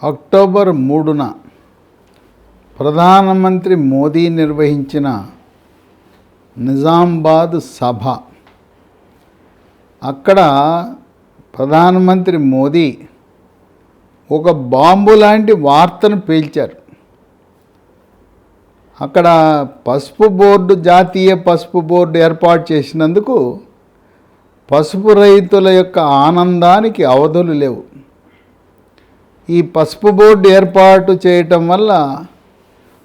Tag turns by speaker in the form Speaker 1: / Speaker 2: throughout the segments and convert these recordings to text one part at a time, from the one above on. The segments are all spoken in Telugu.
Speaker 1: అక్టోబర్ 3న ప్రధానమంత్రి మోదీ నిర్వహించిన నిజామాబాద్ సభ. అక్కడ ప్రధానమంత్రి మోదీ ఒక బాంబు లాంటి వార్తను పేల్చారు. అక్కడ పసుపు బోర్డు, జాతీయ పసుపు బోర్డు ఏర్పాటు చేసినందుకు పసుపు రైతుల యొక్క ఆనందానికి అవధులు లేవు. ఈ పసుపు బోర్డు ఏర్పాటు చేయటం వల్ల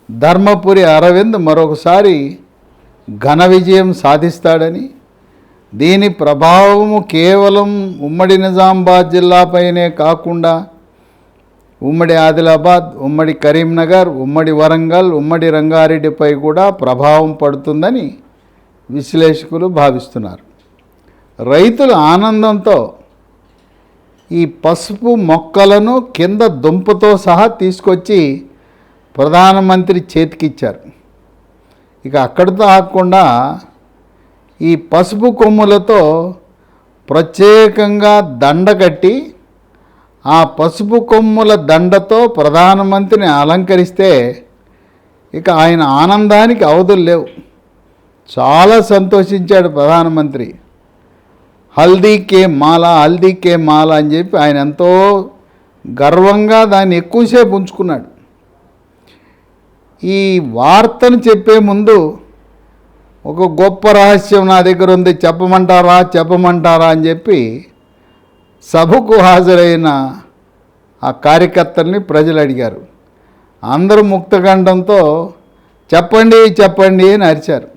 Speaker 1: ధర్మపురి అరవింద్ మరొకసారి ఘన విజయం సాధిస్తాడని, దీని ప్రభావము కేవలం ఉమ్మడి నిజామాబాద్ జిల్లాపైనే కాకుండా ఉమ్మడి ఆదిలాబాద్, ఉమ్మడి కరీంనగర్, ఉమ్మడి వరంగల్, ఉమ్మడి రంగారెడ్డిపై కూడా ప్రభావం పడుతుందని విశ్లేషకులు భావిస్తున్నారు. రైతుల ఆనందంతో ఈ పసుపు మొక్కలను కింద దుంపతో సహా తీసుకొచ్చి ప్రధానమంత్రి చేతికిచ్చారు. ఇక అక్కడితో ఆగకుండా ఈ పసుపు కొమ్ములతో ప్రత్యేకంగా దండ కట్టి ఆ పసుపు కొమ్ముల దండతో ప్రధానమంత్రిని అలంకరిస్తే ఇక ఆయన ఆనందానికి అవధులు లేవు. చాలా సంతోషించాడు ప్రధానమంత్రి. హల్దీ కే మాల అని చెప్పి ఆయన ఎంతో గర్వంగా దాన్ని ఎక్కువసేపు ఉంచుకున్నాడు. ఈ వార్తను చెప్పే ముందు ఒక గొప్ప రహస్యం నా దగ్గర ఉంది, చెప్పమంటారా అని చెప్పి సభకు హాజరైన ఆ కార్యకర్తల్ని ప్రజలు అడిగారు. అందరూ ముక్తకంఠంతో చెప్పండి అని అరిచారు.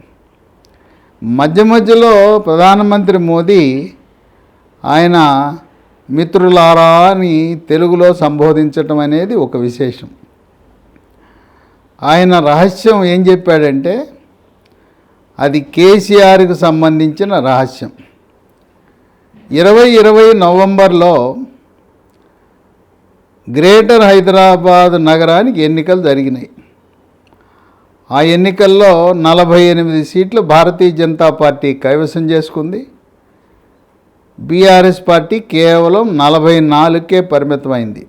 Speaker 1: మధ్యలో ప్రధానమంత్రి మోదీ ఆయన మిత్రులారా అని తెలుగులో సంబోధించటం అనేది ఒక విశేషం. ఆయన రహస్యం ఏం చెప్పాడంటే అది కేసీఆర్కు సంబంధించిన రహస్యం. 2020 నవంబర్లో గ్రేటర్ హైదరాబాద్ నగరానికి ఎన్నికలు జరిగినాయి. ఆ ఎన్నికల్లో 48 సీట్లు భారతీయ జనతా పార్టీ కైవసం చేసుకుంది. బీఆర్ఎస్ పార్టీ కేవలం 44కే పరిమితమైంది.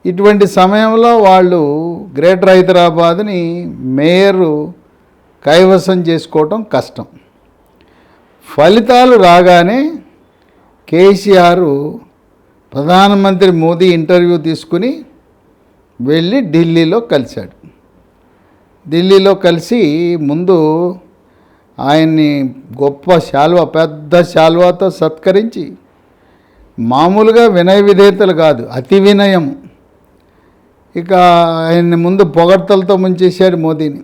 Speaker 1: ఇటువంటి సమయంలో వాళ్ళు గ్రేటర్ హైదరాబాద్ని మేయరు కైవసం చేసుకోవటం కష్టం. ఫలితాలు రాగానే కేసీఆర్ ప్రధానమంత్రి మోదీ ఇంటర్వ్యూ తీసుకుని వెళ్ళి ఢిల్లీలో కలిశాడు. ఢిల్లీలో కలిసి ముందు ఆయన్ని గొప్ప పెద్ద శాల్వాతో సత్కరించి, మామూలుగా వినయ విధేయతలు కాదు, అతి వినయం. ఇక ఆయన్ని ముందు పొగడ్తలతో ముంచేశాడు మోదీని.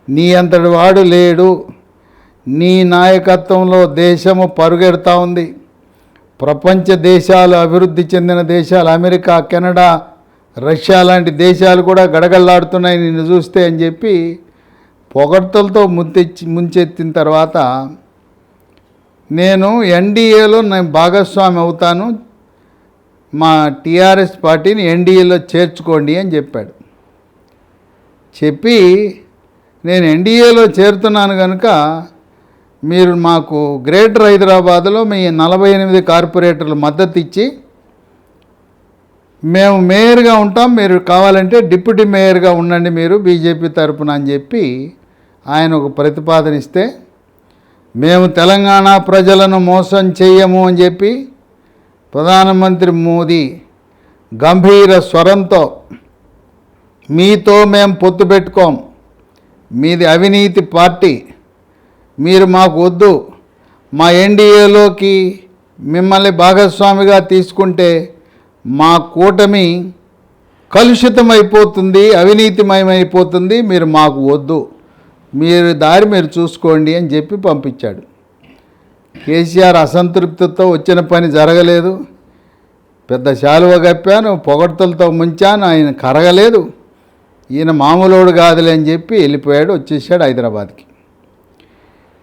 Speaker 1: నీ అంతటి వాడు లేడు, నీ నాయకత్వంలో దేశము పరుగెడతా ఉంది, ప్రపంచ దేశాలు, అభివృద్ధి చెందిన దేశాలు, అమెరికా, కెనడా, రష్యా లాంటి దేశాలు కూడా గడగడలాడుతున్నాయి నిన్ను చూస్తే అని చెప్పి పొగడ్తలతో ముంచెత్తిన తర్వాత, నేను ఎన్డీఏలో భాగస్వామి అవుతాను, మా టీఆర్ఎస్ పార్టీని ఎన్డీఏలో చేర్చుకోండి అని చెప్పాడు. చెప్పి నేను ఎన్డీఏలో చేరుతున్నాను కనుక మీరు మాకు గ్రేటర్ హైదరాబాద్లో మీ 48 కార్పొరేటర్లు మద్దతు ఇచ్చి మేము మేయర్గా ఉంటాం, మీరు కావాలంటే డిప్యూటీ మేయర్గా ఉండండి మీరు బీజేపీ తరపున అని చెప్పి ఆయన ఒక ప్రతిపాదన ఇస్తే, మేము తెలంగాణ ప్రజలను మోసం చేయము అని చెప్పి ప్రధానమంత్రి మోదీ గంభీర స్వరంతో, మీతో మేము పొత్తు పెట్టుకోం, మీది అవినీతి పార్టీ, మీరు మాకు వద్దు, మా ఎన్డీఏలోకి మిమ్మల్ని భాగస్వామిగా తీసుకుంటే మా కూటమి కలుషితమైపోతుంది, అవినీతిమయమైపోతుంది, మీరు మాకు వద్దు, మీరు దారి మీరు చూసుకోండి అని చెప్పి పంపించాడు. కేసీఆర్ అసంతృప్తితో వచ్చిన పని జరగలేదు, పెద్ద శాలువ కప్పాను, పొగడ్తలతో ముంచాను, ఆయన కరగలేదు, ఈయన మామూలోడు కాదులే అని చెప్పి వెళ్ళిపోయాడు, వచ్చేసాడు హైదరాబాద్కి.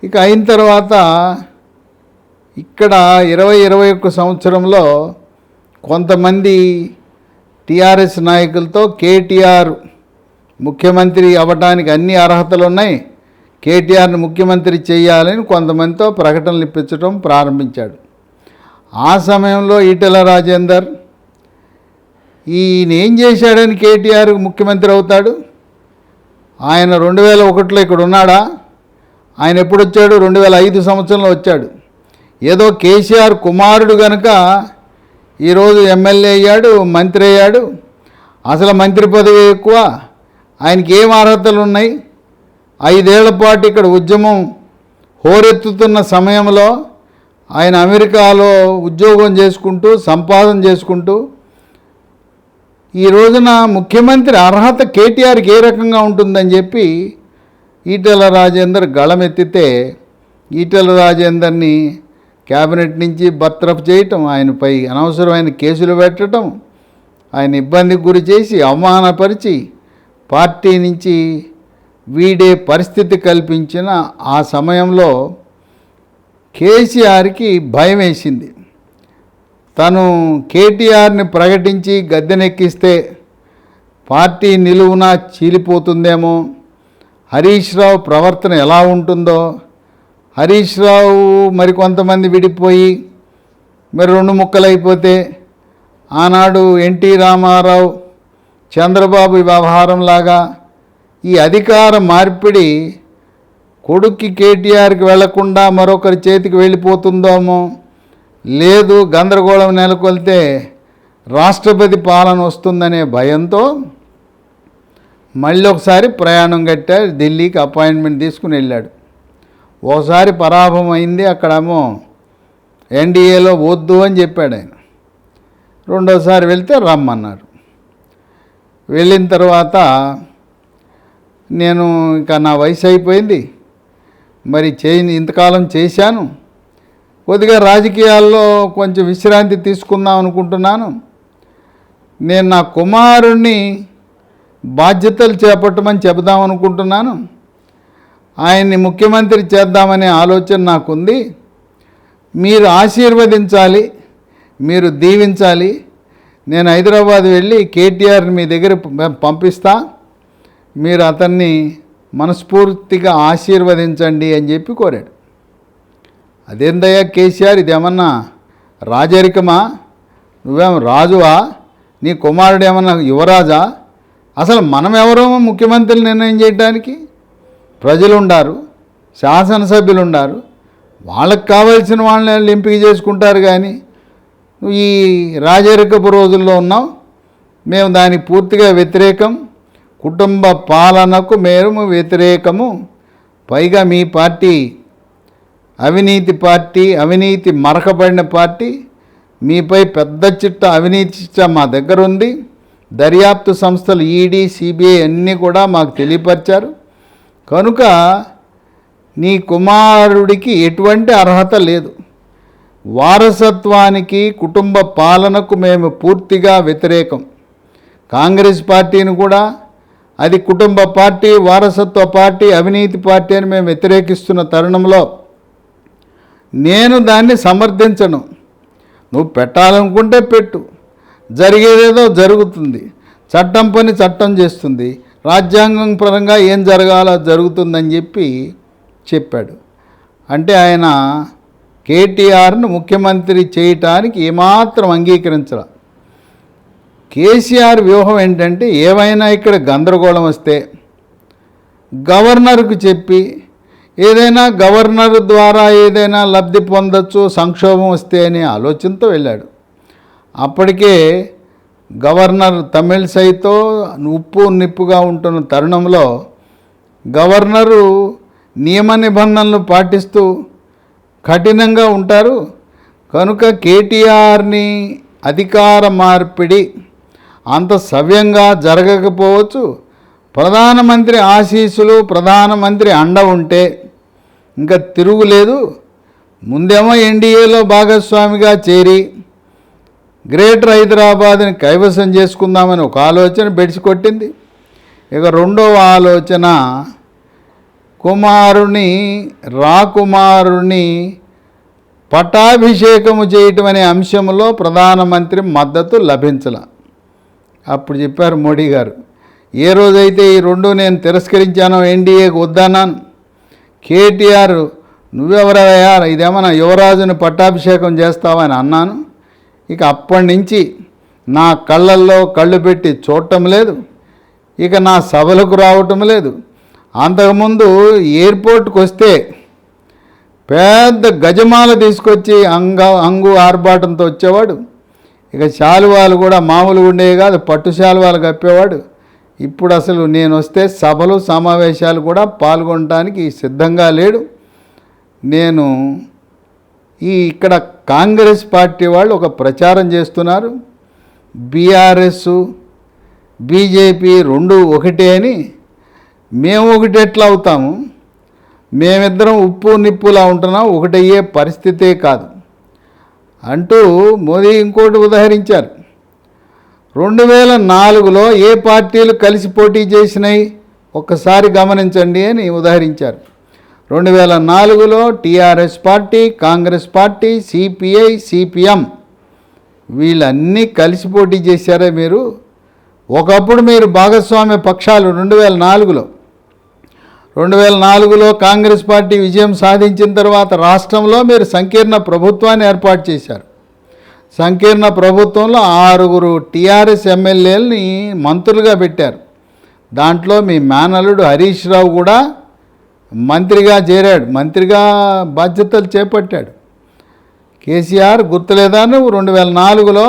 Speaker 1: ఇక అయిన తర్వాత ఇక్కడ 2021 సంవత్సరంలో కొంతమంది టీఆర్ఎస్ నాయకులతో కేటీఆర్ ముఖ్యమంత్రి అవ్వడానికి అన్ని అర్హతలు ఉన్నాయి, కేటీఆర్ని ముఖ్యమంత్రి చేయాలని కొంతమందితో ప్రకటనలు ఇప్పించడం ప్రారంభించాడు. ఆ సమయంలో ఈటెల రాజేందర్ ఈయన ఏం చేశాడని కేటీఆర్ ముఖ్యమంత్రి అవుతాడు? ఆయన 2001లో ఇక్కడ ఉన్నాడా? ఆయన ఎప్పుడు వచ్చాడు? 2005 సంవత్సరంలో వచ్చాడు. ఏదో కేసీఆర్ కుమారుడు కనుక ఈరోజు ఎమ్మెల్యే అయ్యాడు, మంత్రి అయ్యాడు. అసలు మంత్రి పదవి ఎక్కువ. ఆయనకి ఏం అర్హతలు ఉన్నాయి? 5 ఏళ్ల పాటు ఇక్కడ ఉద్యమం హోరెత్తుతున్న సమయంలో ఆయన అమెరికాలో ఉద్యోగం చేసుకుంటూ సంపాదన చేసుకుంటూ ఈ రోజున ముఖ్యమంత్రి అర్హత కేటీఆర్కి ఏ రకంగా ఉంటుందని చెప్పి ఈటెల రాజేందర్ గళమెత్తితే ఈటెల రాజేందర్ని క్యాబినెట్ నుంచి బర్తరఫ్ చేయటం, ఆయనపై అనవసరమైన కేసులు పెట్టడం, ఆయన ఇబ్బందికి గురి చేసి అవమానపరిచి పార్టీ నుంచి వీడే పరిస్థితి కల్పించిన ఆ సమయంలో కేసీఆర్కి భయం వేసింది. తను కేటీఆర్ని ప్రకటించి గద్దెనెక్కిస్తే పార్టీ నిలువున చీలిపోతుందేమో, హరీష్ రావు ప్రవర్తన ఎలా ఉంటుందో, హరీష్ రావు మరికొంతమంది విడిపోయి మరి 2 ముక్కలైపోతే ఆనాడు ఎన్టీ రామారావు చంద్రబాబు వ్యవహారంలాగా ఈ అధికార మార్పిడి కొడుక్కి కేటీఆర్కి వెళ్లకుండా మరొకరి చేతికి వెళ్ళిపోతుందేమో, లేదు గందరగోళం నెలకొల్తే రాష్ట్రపతి పాలన వస్తుందనే భయంతో మళ్ళీ ఒకసారి ప్రయాణం కట్టారు. ఢిల్లీకి అపాయింట్మెంట్ తీసుకుని వెళ్ళాడు. ఒకసారి పరాభవం అయింది, అక్కడేమో ఎన్డీఏలో వద్దు అని చెప్పాడు ఆయన. రెండోసారి వెళ్తే రమ్మన్నారు. వెళ్ళిన తర్వాత నేను ఇంకా నా వయసు అయిపోయింది, మరి ఇంతకాలం చేశాను, కొద్దిగా రాజకీయాల్లో కొంచెం విశ్రాంతి తీసుకుందాం అనుకుంటున్నాను. నేను నా కుమారుణ్ణి బాధ్యతలు చేపట్టమని చెబుదాం అనుకుంటున్నాను. ఆయన్ని ముఖ్యమంత్రి చేద్దామనే ఆలోచన నాకుంది. మీరు ఆశీర్వదించాలి, మీరు దీవించాలి. నేను హైదరాబాద్ వెళ్ళి కేటీఆర్ని మీ దగ్గర పంపిస్తా, మీరు అతన్ని మనస్ఫూర్తిగా ఆశీర్వదించండి అని చెప్పి కోరాడు. అదేందయ్యా కేసీఆర్, ఇదేమన్నా రాజరికమా? నువ్వేమో రాజువా? నీ కుమారుడు ఏమన్నా యువరాజా? అసలు మనం ఎవరో ముఖ్యమంత్రులు నిర్ణయం చేయడానికి? ప్రజలు ఉండారు, శాసనసభ్యులు ఉండారు, వాళ్ళకి కావాల్సిన వాళ్ళని ఎంపిక చేసుకుంటారు. కానీ నువ్వు ఈ రాజరికపు రోజుల్లో ఉన్నావు. మేము దానికి పూర్తిగా వ్యతిరేకం, కుటుంబ పాలనకు మేము వ్యతిరేకము. పైగా మీ పార్టీ అవినీతి పార్టీ, అవినీతి మరకబడిన పార్టీ. మీపై పెద్ద చిట్ట అవినీతి చిట్ట మా దగ్గర ఉంది. దర్యాప్తు సంస్థలు ఈడీ, సిబిఐ అన్నీ కూడా మాకు తెలియపరిచారు. కనుక నీ కుమారుడికి ఎటువంటి అర్హత లేదు. వారసత్వానికి, కుటుంబ పాలనకు మేము పూర్తిగా వ్యతిరేకం. కాంగ్రెస్ పార్టీని కూడా అది కుటుంబ పార్టీ, వారసత్వ పార్టీ, అవినీతి పార్టీ అని మేము వ్యతిరేకిస్తున్న తరుణంలో నేను దాన్ని సమర్థించను. నువ్వు పెట్టాలనుకుంటే పెట్టు, జరిగేదేదో జరుగుతుంది. చట్టం పని చట్టం చేస్తుంది, రాజ్యాంగం పరంగా ఏం జరగాలో జరుగుతుందని చెప్పాడు. అంటే ఆయన కేటీఆర్ను ముఖ్యమంత్రి చేయటానికి ఏమాత్రం అంగీకరించాల. కేసీఆర్ వ్యూహం ఏంటంటే, ఏమైనా ఇక్కడ గందరగోళం వస్తే గవర్నర్కు చెప్పి ఏదైనా గవర్నర్ ద్వారా ఏదైనా లబ్ధి పొందొచ్చు, సంక్షోభం వస్తే అనే ఆలోచనతో వెళ్ళాడు. అప్పటికే గవర్నర్ తమిళసైతో ఉప్పు నిప్పుగా ఉంటున్న తరుణంలో గవర్నరు నియమ నిబంధనలు పాటిస్తూ కఠినంగా ఉంటారు. కనుక కేటీఆర్ని అధికార మార్పిడి అంత సవ్యంగా జరగకపోవచ్చు. ప్రధానమంత్రి ఆశీస్సులు, ప్రధానమంత్రి అండ ఉంటే ఇంకా తిరుగులేదు. ముందేమో ఎన్డీఏలో భాగస్వామిగా చేరి గ్రేటర్ హైదరాబాద్ని కైవసం చేసుకుందామని ఒక ఆలోచన బెడిసికొట్టింది. ఇక రెండవ ఆలోచన రాకుమారుని పట్టాభిషేకము చేయటం అనే అంశంలో ప్రధానమంత్రి మద్దతు లభించాల. అప్పుడు చెప్పారు మోడీ గారు, ఏ రోజైతే ఈ రెండు నేను తిరస్కరించానో, ఎన్డీఏకి వద్దన్నాను, కేటీఆర్ నువ్వెవరయ్యా, ఇదేమన్నా యువరాజుని పట్టాభిషేకం చేస్తావని అన్నాను. ఇక అప్పటి నుంచి నా కళ్ళల్లో కళ్ళు పెట్టి చూడటం లేదు, ఇక నా సభలకు రావటం లేదు. అంతకుముందు ఎయిర్పోర్ట్కి వస్తే పెద్ద గజమాల తీసుకొచ్చి అంగు ఆర్భాటంతో వచ్చేవాడు. ఇక శాలువాలు కూడా మామూలుగా ఉండేవి కాదు, పట్టు శాలువాలు కప్పేవాడు. ఇప్పుడు అసలు నేను వస్తే సభలు సమావేశాలు కూడా పాల్గొనడానికి సిద్ధంగా లేడు. నేను ఇక్కడ కాంగ్రెస్ పార్టీ వాళ్ళు ఒక ప్రచారం చేస్తున్నారు, బీఆర్ఎస్ బీజేపీ రెండు ఒకటే అని. మేము ఒకటి ఎట్లా అవుతాము? మేమిద్దరం ఉప్పు నిప్పులా ఉంటున్నాం, ఒకటయ్యే పరిస్థితే కాదు అంటూ మోదీ ఇంకోటి ఉదహరించారు. 2004లో ఏ పార్టీలు కలిసి పోటీ చేసినాయి ఒక్కసారి గమనించండి అని ఉదహరించారు. 2004లో TRS party, Congress party, CPI, CPM వీళ్ళన్నీ కలిసి పోటీ చేశారే మీరు? ఒకప్పుడు మీరు భాగస్వామ్య పక్షాలు 2004లో కాంగ్రెస్ పార్టీ విజయం సాధించిన తర్వాత రాష్ట్రంలో మీరు సంకీర్ణ ప్రభుత్వాన్ని ఏర్పాటు చేశారు. సంకీర్ణ ప్రభుత్వంలో 6 టీఆర్ఎస్ ఎమ్మెల్యేలని మంత్రులుగా పెట్టారు. దాంట్లో మీ మేనల్లుడు హరీష్ రావు కూడా మంత్రిగా చేరాడు, మంత్రిగా బాధ్యతలు చేపట్టాడు. కేసీఆర్ గుర్తులేదా? నువ్వు 2004లో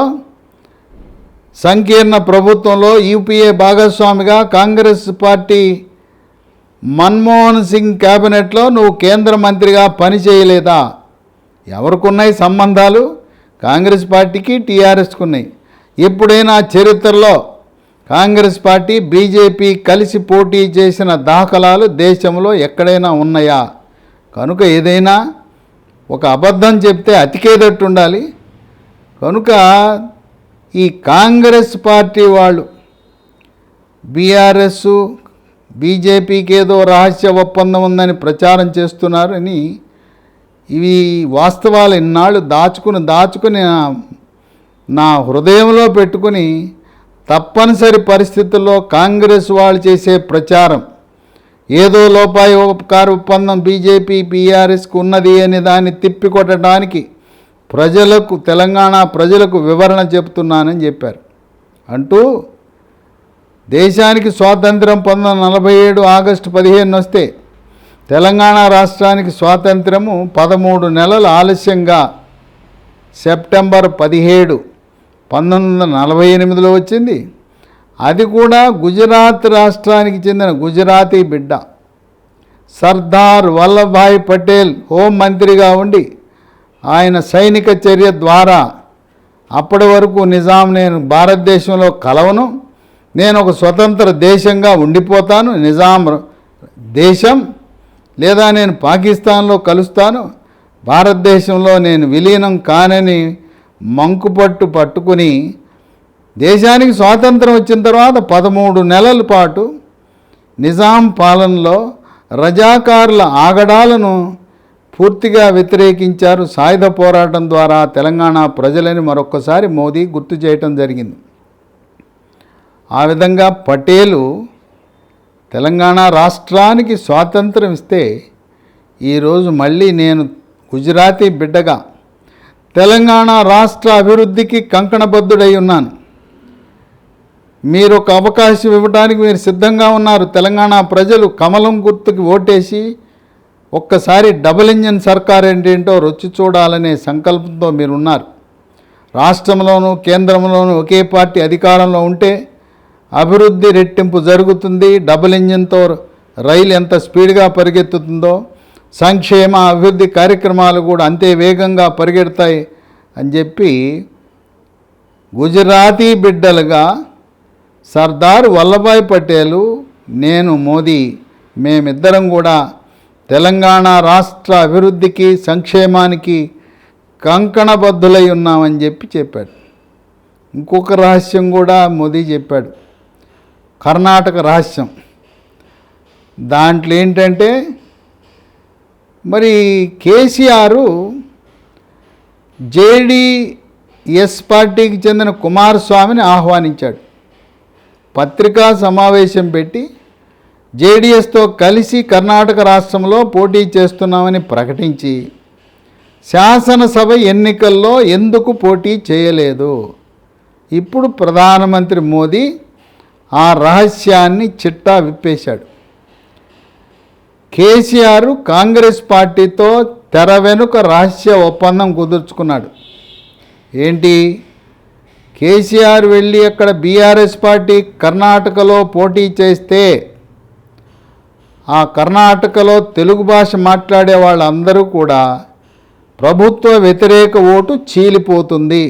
Speaker 1: సంకీర్ణ ప్రభుత్వంలో యూపీఏ భాగస్వామిగా కాంగ్రెస్ పార్టీ మన్మోహన్ సింగ్ క్యాబినెట్లో నువ్వు కేంద్ర మంత్రిగా పనిచేయలేదా? ఎవరికున్నాయి సంబంధాలు? కాంగ్రెస్ పార్టీకి టీఆర్ఎస్కి ఉన్నాయి. ఎప్పుడైనా చరిత్రలో కాంగ్రెస్ పార్టీ బీజేపీ కలిసి పోటీ చేసిన దాఖలాలు దేశంలో ఎక్కడైనా ఉన్నాయా? కనుక ఏదైనా ఒక అబద్ధం చెప్తే అతికేదట్టు ఉండాలి. కనుక ఈ కాంగ్రెస్ పార్టీ వాళ్ళు బీఆర్ఎస్ బీజేపీకి ఏదో రహస్య ఒప్పందం ఉందని ప్రచారం చేస్తున్నారని, ఇవి వాస్తవాలు ఇన్నాళ్ళు దాచుకుని నా హృదయంలో పెట్టుకుని తప్పనిసరి పరిస్థితుల్లో కాంగ్రెస్ వాళ్ళు చేసే ప్రచారం ఏదో లోపాయోపకార ఒప్పందం బీజేపీ బీఆర్ఎస్కు ఉన్నది అని దాన్ని తిప్పికొట్టడానికి ప్రజలకు, తెలంగాణ ప్రజలకు వివరణ చెప్తున్నానని చెప్పారు. అంటూ దేశానికి స్వాతంత్రం 1947 ఆగస్టు 15 వస్తే తెలంగాణ రాష్ట్రానికి స్వాతంత్రము 13 నెలలు ఆలస్యంగా సెప్టెంబర్ 17, 1948లో వచ్చింది. అది కూడా గుజరాత్ రాష్ట్రానికి చెందిన గుజరాతీ బిడ్డ సర్దార్ వల్లభాయ్ పటేల్ హోంమంత్రిగా ఉండి ఆయన సైనిక చర్య ద్వారా అప్పటి వరకు నిజాం నేను భారతదేశంలో కలవను, నేను ఒక స్వతంత్ర దేశంగా ఉండిపోతాను, నిజాం దేశం లేదా నేను పాకిస్తాన్లో కలుస్తాను, భారతదేశంలో నేను విలీనం కానని మంకుపట్టు పట్టుకుని దేశానికి స్వాతంత్రం వచ్చిన తర్వాత 13 నెలల పాటు నిజాం పాలనలో రజాకారుల ఆగడాలను పూర్తిగా వ్యతిరేకించారు. సాయుధ పోరాటం ద్వారా తెలంగాణ ప్రజలని మరొక్కసారి మోదీ గుర్తు చేయటం జరిగింది. ఆ విధంగా పటేలు తెలంగాణ రాష్ట్రానికి స్వాతంత్రం ఇస్తే ఈరోజు మళ్ళీ నేను గుజరాతీ బిడ్డగా తెలంగాణ రాష్ట్ర అభివృద్ధికి కంకణబద్ధుడై ఉన్నాను. మీరు ఒక అవకాశం ఇవ్వడానికి మీరు సిద్ధంగా ఉన్నారు. తెలంగాణ ప్రజలు కమలం గుర్తుకి ఓటేసి ఒక్కసారి డబుల్ ఇంజిన్ సర్కార్ ఏంటేంటో రుచి చూడాలనే సంకల్పంతో మీరున్నారు. రాష్ట్రంలోనూ కేంద్రంలోనూ ఒకే పార్టీ అధికారంలో ఉంటే అభివృద్ధి రెట్టింపు జరుగుతుంది. డబుల్ ఇంజిన్తో రైలు ఎంత స్పీడ్గా పరిగెత్తుతుందో సంక్షేమ అభివృద్ధి కార్యక్రమాలు కూడా అంతే వేగంగా పరిగెడతాయి అని చెప్పి గుజరాతీ బిడ్డలుగా సర్దార్ వల్లభాయ్ పటేలు, నేను, మోదీ మేమిద్దరం కూడా తెలంగాణ రాష్ట్ర అభివృద్ధికి సంక్షేమానికి కంకణబద్ధులై ఉన్నామని చెప్పాడు. ఇంకొక రహస్యం కూడా మోదీ చెప్పాడు, కర్ణాటక రహస్యం. దాంట్లో ఏంటంటే మరి కేసీఆర్ జేడీఎస్ పార్టీకి చెందిన కుమారస్వామిని ఆహ్వానించాడు. పత్రికా సమావేశం పెట్టి జేడీఎస్తో కలిసి కర్ణాటక రాష్ట్రంలో పోటీ చేస్తున్నామని ప్రకటించి శాసనసభ ఎన్నికల్లో ఎందుకు పోటీ చేయలేదు, ఇప్పుడు ప్రధానమంత్రి మోదీ ఆ రహస్యాన్ని చిట్టా విప్పేశాడు. కేసీఆర్ కాంగ్రెస్ పార్టీతో తెర వెనుక రహస్య ఒప్పందం కుదుర్చుకున్నాడు. ఏంటి? కేసీఆర్ వెళ్ళి అక్కడ బీఆర్ఎస్ పార్టీ కర్ణాటకలో పోటీ చేస్తే ఆ కర్ణాటకలో తెలుగు భాష మాట్లాడే వాళ్ళందరూ కూడా ప్రభుత్వ వ్యతిరేక ఓటు చీలిపోతుంది.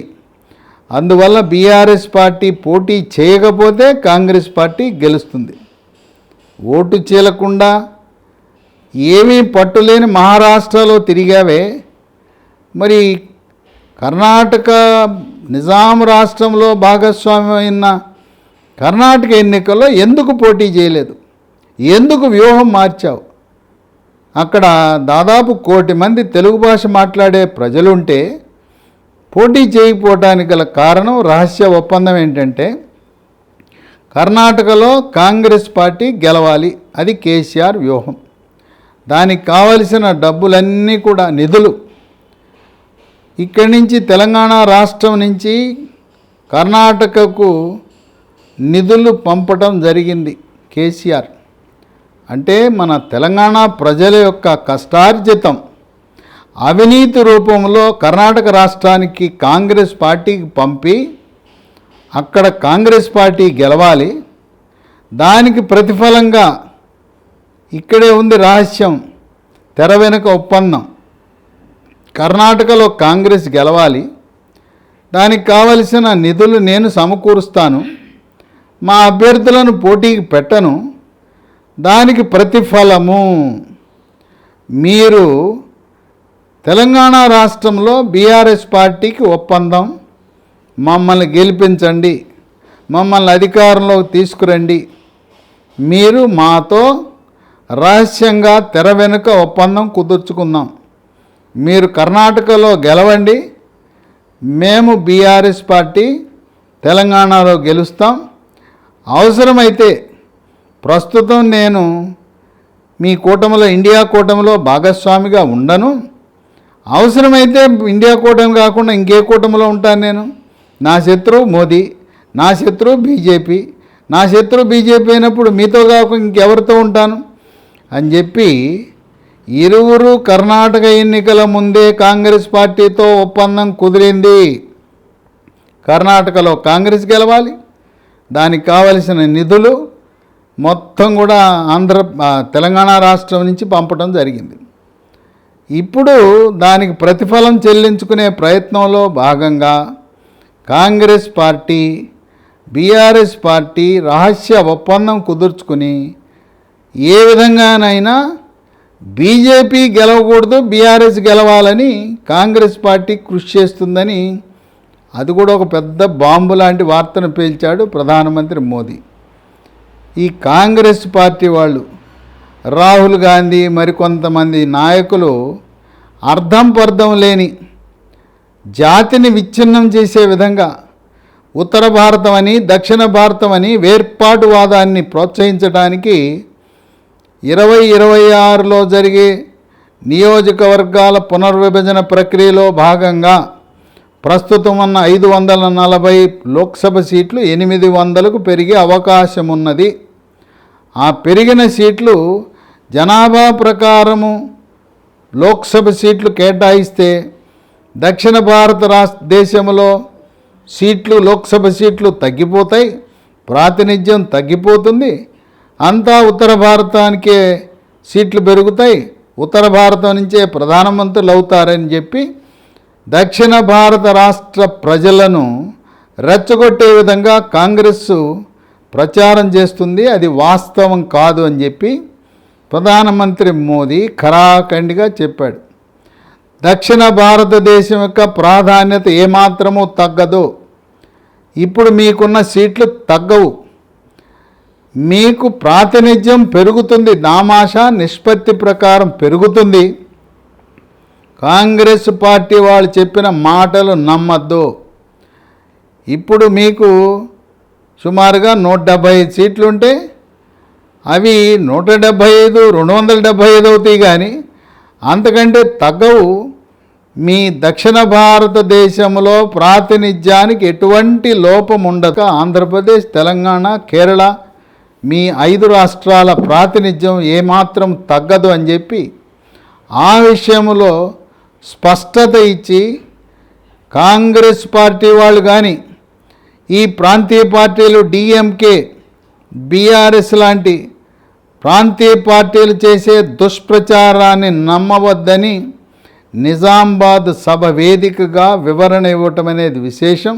Speaker 1: అందువల్ల బీఆర్ఎస్ పార్టీ పోటీ చేయకపోతే కాంగ్రెస్ పార్టీ గెలుస్తుంది. ఓటు చీలకుండా ఏమీ పట్టులేని మహారాష్ట్రలో తిరిగావే, మరి కర్ణాటక నిజాం రాష్ట్రంలో భాగస్వామ్యమైన కర్ణాటక ఎన్నికల్లో ఎందుకు పోటీ చేయలేదు? ఎందుకు వ్యూహం మార్చావు? అక్కడ దాదాపు 1 కోటి మంది తెలుగు భాష మాట్లాడే ప్రజలుంటే పోటీ చేయకపోవటానికి గల కారణం రహస్య ఒప్పందం ఏంటంటే కర్ణాటకలో కాంగ్రెస్ పార్టీ గెలవాలి. అది కేసీఆర్ వ్యూహం. దానికి కావలసిన డబ్బులన్నీ కూడా నిధులు ఇక్కడి నుంచి తెలంగాణ రాష్ట్రం నుంచి కర్ణాటకకు నిధులు పంపటం జరిగింది కేసీఆర్. అంటే మన తెలంగాణ ప్రజల యొక్క కష్టార్జితం అవినీతి రూపంలో కర్ణాటక రాష్ట్రానికి కాంగ్రెస్ పార్టీకి పంపి అక్కడ కాంగ్రెస్ పార్టీ గెలవాలి. దానికి ప్రతిఫలంగా ఇక్కడే ఉంది రహస్యం, తెర వెనుక ఒప్పందం. కర్ణాటకలో కాంగ్రెస్ గెలవాలి, దానికి కావలసిన నిధులు నేను సమకూరుస్తాను, మా అభ్యర్థులను పోటీకి పెట్టను, దానికి ప్రతిఫలము మీరు తెలంగాణ రాష్ట్రంలో బీఆర్ఎస్ పార్టీకి ఒప్పందం, మమ్మల్ని గెలిపించండి, మమ్మల్ని అధికారంలోకి తీసుకురండి, మీరు మాతో రహస్యంగా తెర వెనుక ఒప్పందం కుదుర్చుకుందాం, మీరు కర్ణాటకలో గెలవండి, మేము బీఆర్ఎస్ పార్టీ తెలంగాణలో గెలుస్తాం, అవసరమైతే ప్రస్తుతం నేను మీ కూటమిలో ఇండియా కూటమిలో భాగస్వామిగా ఉండను, అవసరమైతే ఇండియా కూటమి కాకుండా ఇంకే కూటమిలో ఉంటాను నేను, నా శత్రువు మోదీ, నా శత్రువు బీజేపీ, నా శత్రువు బీజేపీ అయినప్పుడు మీతో కాకుండా ఇంకెవరితో ఉంటాను అని చెప్పి ఇరువురు కర్ణాటక ఎన్నికల ముందే కాంగ్రెస్ పార్టీతో ఒప్పందం కుదిరింది. కర్ణాటకలో కాంగ్రెస్ గెలవాలి, దానికి కావలసిన నిధులు మొత్తం కూడా తెలంగాణ రాష్ట్రం నుంచి పంపడం జరిగింది. ఇప్పుడు దానికి ప్రతిఫలం చెల్లించుకునే ప్రయత్నంలో భాగంగా కాంగ్రెస్ పార్టీ బీఆర్ఎస్ పార్టీ రహస్య ఒప్పందం కుదుర్చుకుని ఏ విధంగానైనా బీజేపీ గెలవకూడదు, బీఆర్ఎస్ గెలవాలని కాంగ్రెస్ పార్టీ కృషి చేస్తుందని అది కూడా ఒక పెద్ద బాంబు లాంటి వార్తను పేల్చాడు ప్రధానమంత్రి మోదీ. ఈ కాంగ్రెస్ పార్టీ వాళ్ళు రాహుల్ గాంధీ మరికొంతమంది నాయకులు అర్థం పర్థం లేని జాతిని విచ్ఛిన్నం చేసే విధంగా ఉత్తర భారతం అని దక్షిణ భారతం అని వేర్పాటువాదాన్ని ప్రోత్సహించడానికి 2026లో జరిగే నియోజకవర్గాల పునర్విభజన ప్రక్రియలో భాగంగా ప్రస్తుతం ఉన్న 540 లోక్సభ సీట్లు 800కు పెరిగే అవకాశం ఉన్నది. ఆ పెరిగిన సీట్లు జనాభా ప్రకారము లోక్సభ సీట్లు కేటాయిస్తే దక్షిణ భారతదేశంలో సీట్లు లోక్సభ సీట్లు తగ్గిపోతాయి, ప్రాతినిధ్యం తగ్గిపోతుంది, అంతా ఉత్తర భారతానికే సీట్లు పెరుగుతాయి, ఉత్తర భారతం నుంచే ప్రధానమంత్రులు అవుతారని చెప్పి దక్షిణ భారత రాష్ట్ర ప్రజలను రెచ్చగొట్టే విధంగా కాంగ్రెస్ ప్రచారం చేస్తుంది. అది వాస్తవం కాదు అని చెప్పి ప్రధానమంత్రి మోదీ ఖరాఖండిగా చెప్పాడు. దక్షిణ భారతదేశం యొక్క ప్రాధాన్యత ఏమాత్రమూ తగ్గదు. ఇప్పుడు మీకున్న సీట్లు తగ్గవు, మీకు ప్రాతినిధ్యం పెరుగుతుంది, దామాషా నిష్పత్తి ప్రకారం పెరుగుతుంది. కాంగ్రెస్ పార్టీ వాళ్ళు చెప్పిన మాటలు నమ్మద్దు. ఇప్పుడు మీకు సుమారుగా 175 సీట్లుంటే అవి 175, 275 అవుతాయి, కానీ అంతకంటే తగ్గవు. మీ దక్షిణ భారతదేశంలో ప్రాతినిధ్యానికి ఎటువంటి లోపం ఉండక ఆంధ్రప్రదేశ్, తెలంగాణ, కేరళ మీ 5 రాష్ట్రాల ప్రాతినిధ్యం ఏమాత్రం తగ్గదు అని చెప్పి ఆ విషయంలో స్పష్టత ఇచ్చి కాంగ్రెస్ పార్టీ వాళ్ళు కానీ ఈ ప్రాంతీయ పార్టీలు డిఎంకే, బీఆర్ఎస్ లాంటి ప్రాంతీయ పార్టీలు చేసే దుష్ప్రచారాన్ని నమ్మవద్దని నిజామాబాద్ సభ వేదికగా వివరణ ఇవ్వటం అనేది విశేషం.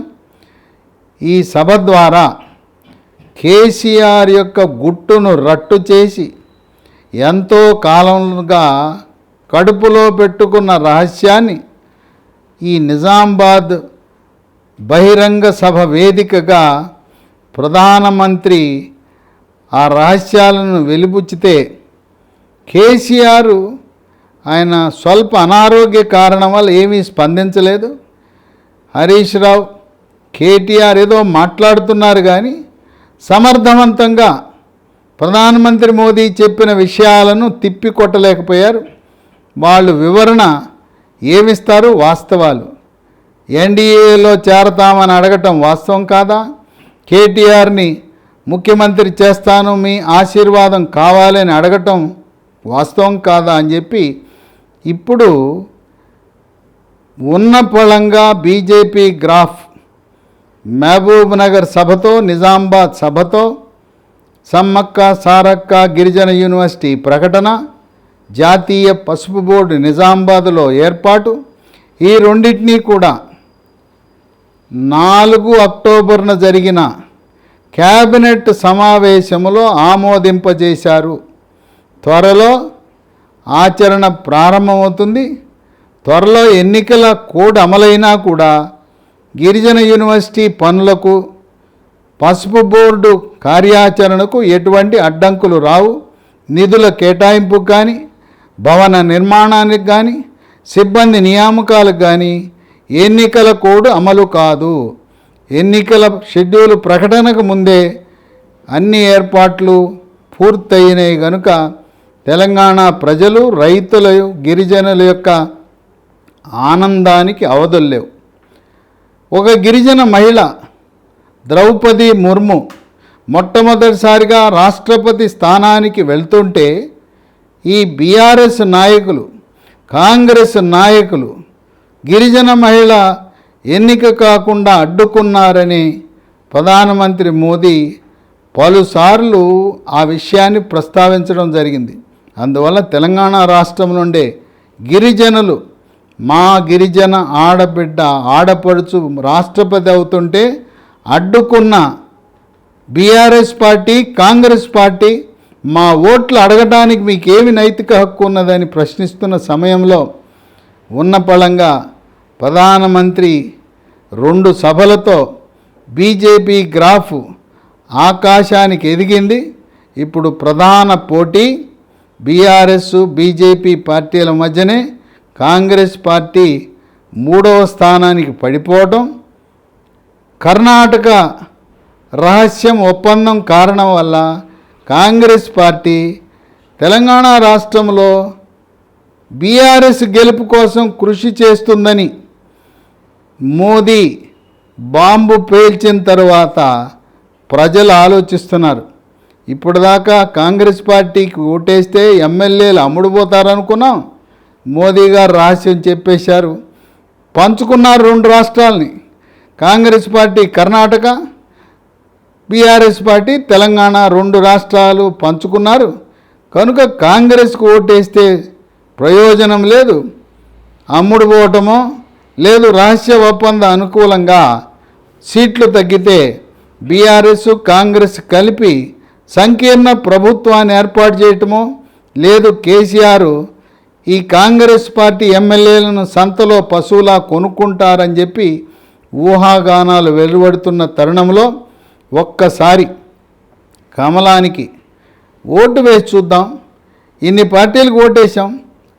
Speaker 1: ఈ సభ ద్వారా కేసీఆర్ యొక్క గుట్టును రట్టు చేసి ఎంతో కాలంగా కడుపులో పెట్టుకున్న రహస్యాన్ని ఈ నిజామాబాద్ బహిరంగ సభ వేదికగా ప్రధానమంత్రి ఆ రహస్యాలను వెలిబుచ్చితే కేసీఆర్ ఆయన స్వల్ప అనారోగ్య కారణం వల్ల ఏమీ స్పందించలేదు. హరీష్ రావు, కేటీఆర్ ఏదో మాట్లాడుతున్నారు కానీ సమర్థవంతంగా ప్రధానమంత్రి మోదీ చెప్పిన విషయాలను తిప్పికొట్టలేకపోయారు. వాళ్ళు వివరణ ఏమిస్తారు? వాస్తవాలు. ఎన్డీఏలో చేరతామని అడగటం వాస్తవం కాదా? కేటీఆర్ని ముఖ్యమంత్రి చేస్తాను, మీ ఆశీర్వాదం కావాలని అడగటం వాస్తవం కాదా అని చెప్పి ఇప్పుడు ఉన్న పళంగా బీజేపీ గ్రాఫ్ మహబూబ్ నగర్ సభతో, నిజామాబాద్ సభతో, సమ్మక్క సారక్క గిరిజన యూనివర్సిటీ ప్రకటన, జాతీయ పసుపు బోర్డు నిజామాబాద్లో ఏర్పాటు, ఈ రెండింటినీ కూడా 4 అక్టోబర్న జరిగిన క్యాబినెట్ సమావేశంలో ఆమోదింపజేశారు. త్వరలో ఆచరణ ప్రారంభమవుతుంది. త్వరలో ఎన్నికల కోడ్ అమలైనా కూడా గిరిజన యూనివర్సిటీ పనులకు, పసుపు బోర్డు కార్యాచరణకు ఎటువంటి అడ్డంకులు రావు. నిధుల కేటాయింపుకు కానీ, భవన నిర్మాణానికి కానీ, సిబ్బంది నియామకాలకు కానీ ఎన్నికల కోడ్ అమలు కాదు. ఎన్నికల షెడ్యూల్ ప్రకటనకు ముందే అన్ని ఏర్పాట్లు పూర్తయినాయి కనుక తెలంగాణ ప్రజలు, రైతుల, గిరిజనుల యొక్క ఆనందానికి అవధుల్లేవు. ఒక గిరిజన మహిళ ద్రౌపది ముర్ము మొట్టమొదటిసారిగా రాష్ట్రపతి స్థానానికి వెళ్తుంటే ఈ బీఆర్ఎస్ నాయకులు, కాంగ్రెస్ నాయకులు గిరిజన మహిళ ఎన్నిక కాకుండా అడ్డుకున్నారని ప్రధానమంత్రి మోదీ పలుసార్లు ఆ విషయాన్ని ప్రస్తావించడం జరిగింది. అందువల్ల తెలంగాణ రాష్ట్రం నుండే గిరిజనులు, మా గిరిజన ఆడబిడ్డ, ఆడపడుచు రాష్ట్రపతి అవుతుంటే అడ్డుకున్న బీఆర్ఎస్ పార్టీ, కాంగ్రెస్ పార్టీ మా ఓట్లు అడగడానికి మీకేమి నైతిక హక్కు ఉన్నదని ప్రశ్నిస్తున్న సమయంలో ఉన్న పళంగా ప్రధానమంత్రి 2 సభలతో బీజేపీ గ్రాఫ్ ఆకాశానికి ఎదిగింది. ఇప్పుడు ప్రధాన పోటీ బీఆర్ఎస్, బీజేపీ పార్టీల మధ్యనే. కాంగ్రెస్ పార్టీ 3వ స్థానానికి పడిపోవడం, కర్ణాటక రహస్యం ఒప్పందం కారణం వల్ల కాంగ్రెస్ పార్టీ తెలంగాణ రాష్ట్రంలో బీఆర్ఎస్ గెలుపు కోసం కృషి చేస్తుందని మోదీ బాంబు పేల్చిన తర్వాత ప్రజలు ఆలోచిస్తున్నారు. ఇప్పటిదాకా కాంగ్రెస్ పార్టీకి ఓటేస్తే ఎమ్మెల్యేలు అమ్ముడుపోతారనుకున్నాం. మోదీ గారు రహస్యం చెప్పేశారు. పంచుకున్నారు 2 రాష్ట్రాలని. Congress party Karnataka, BRS party Telangana 2 రాష్ట్రాలు పంచుకున్నారు. కనుక కాంగ్రెస్కు ఓటేస్తే ప్రయోజనం లేదు, అమ్ముడుపోవటమో లేదు, రహస్య ఒప్పంద అనుకూలంగా సీట్లు తగ్గితే బీఆర్ఎస్, కాంగ్రెస్ కలిపి సంకీర్ణ ప్రభుత్వాన్ని ఏర్పాటు చేయటమో లేదు, కేసీఆర్ ఈ కాంగ్రెస్ పార్టీ ఎమ్మెల్యేలను సంతలో పశువులా కొనుక్కుంటారని చెప్పి ఊహాగానాలు వెలువడుతున్న తరుణంలో ఒక్కసారి కమలానికి ఓటు వేసి చూద్దాం. ఇన్ని పార్టీలకు ఓటేసాం,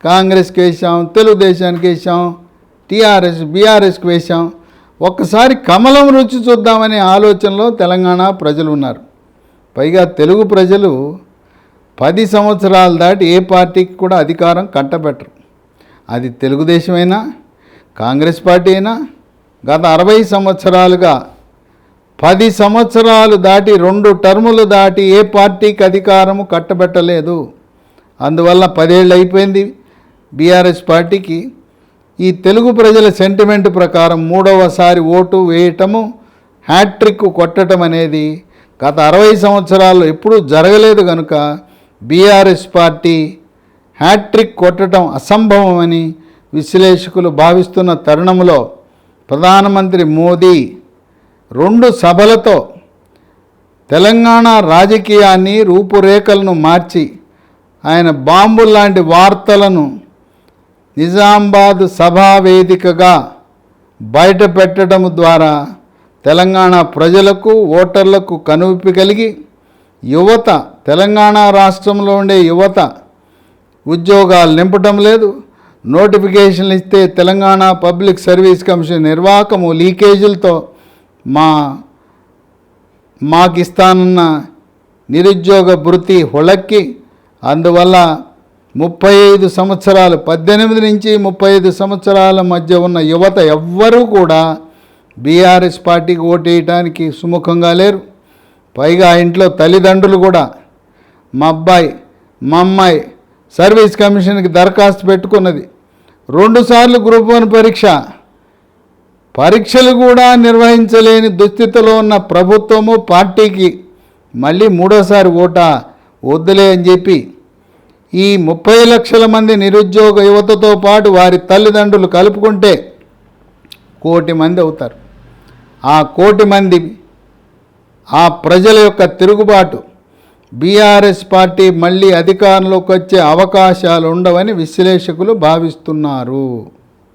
Speaker 1: కాంగ్రెస్కి వేసాం, తెలుగుదేశానికి వేసాం, టీఆర్ఎస్, బీఆర్ఎస్కి వేసాం. ఒక్కసారి కమలం రుచి చూద్దామనే ఆలోచనలో తెలంగాణ ప్రజలు ఉన్నారు. పైగా తెలుగు ప్రజలు 10 సంవత్సరాలు దాటి ఏ పార్టీకి కూడా అధికారం కట్టబెట్టరు. అది తెలుగుదేశమైనా, కాంగ్రెస్ పార్టీ అయినా గత 60 సంవత్సరాలుగా 10 సంవత్సరాలు దాటి 2 టర్ములు దాటి ఏ పార్టీకి అధికారము కట్టబెట్టలేదు. అందువల్ల 10 ఏళ్ళు అయిపోయింది బీఆర్ఎస్ పార్టీకి. ఈ తెలుగు ప్రజల సెంటిమెంట్ ప్రకారం 3వసారి ఓటు వేయటము, హ్యాట్రిక్ కొట్టడం అనేది గత 60 సంవత్సరాల్లో ఎప్పుడూ జరగలేదు. కనుక బీఆర్ఎస్ పార్టీ హ్యాట్రిక్ కొట్టడం అసంభవమని విశ్లేషకులు భావిస్తున్న తరుణంలో ప్రధానమంత్రి మోదీ 2 సభలతో తెలంగాణ రాజకీయాన్ని రూపురేఖలను మార్చి ఆయన బాంబుల్లాంటి వార్తలను నిజామాబాద్ సభా వేదికగా బయట పెట్టడం ద్వారా తెలంగాణ ప్రజలకు, ఓటర్లకు కనువిప్పి కలిగి యువత, తెలంగాణ రాష్ట్రంలో ఉండే యువత ఉద్యోగాలు నింపటం లేదు, నోటిఫికేషన్లు ఇస్తే తెలంగాణ పబ్లిక్ సర్వీస్ కమిషన్ నిర్వాహకము లీకేజీలతో మాకిస్తానన్న నిరుద్యోగ భృతి హొళక్కి, అందువల్ల 35 సంవత్సరాలు 18 నుంచి 35 సంవత్సరాల మధ్య ఉన్న యువత ఎవ్వరూ కూడా బీఆర్ఎస్ పార్టీకి ఓటేయటానికి సుముఖంగా లేరు. పైగా ఇంట్లో తల్లిదండ్రులు కూడా మా అబ్బాయి మా అమ్మాయి సర్వీస్ కమిషన్కి దరఖాస్తు పెట్టుకున్నది, 2 సార్లు గ్రూప్ 1 పరీక్షలు కూడా నిర్వహించలేని దుస్థితిలో ఉన్న ప్రభుత్వము పార్టీకి మళ్ళీ 3వసారి ఓటా వద్దులే అని చెప్పి ఈ 30 లక్షల మంది నిరుద్యోగ యువతతో పాటు వారి తల్లిదండ్రులు కలుపుకుంటే 1 కోటి మంది అవుతారు. ఆ 1 కోటి మంది ఆ ప్రజల యొక్క తిరుగుబాటు బీఆర్ఎస్ పార్టీ మళ్ళీ అధికారంలోకి వచ్చే అవకాశాలు ఉండవని విశ్లేషకులు భావిస్తున్నారు.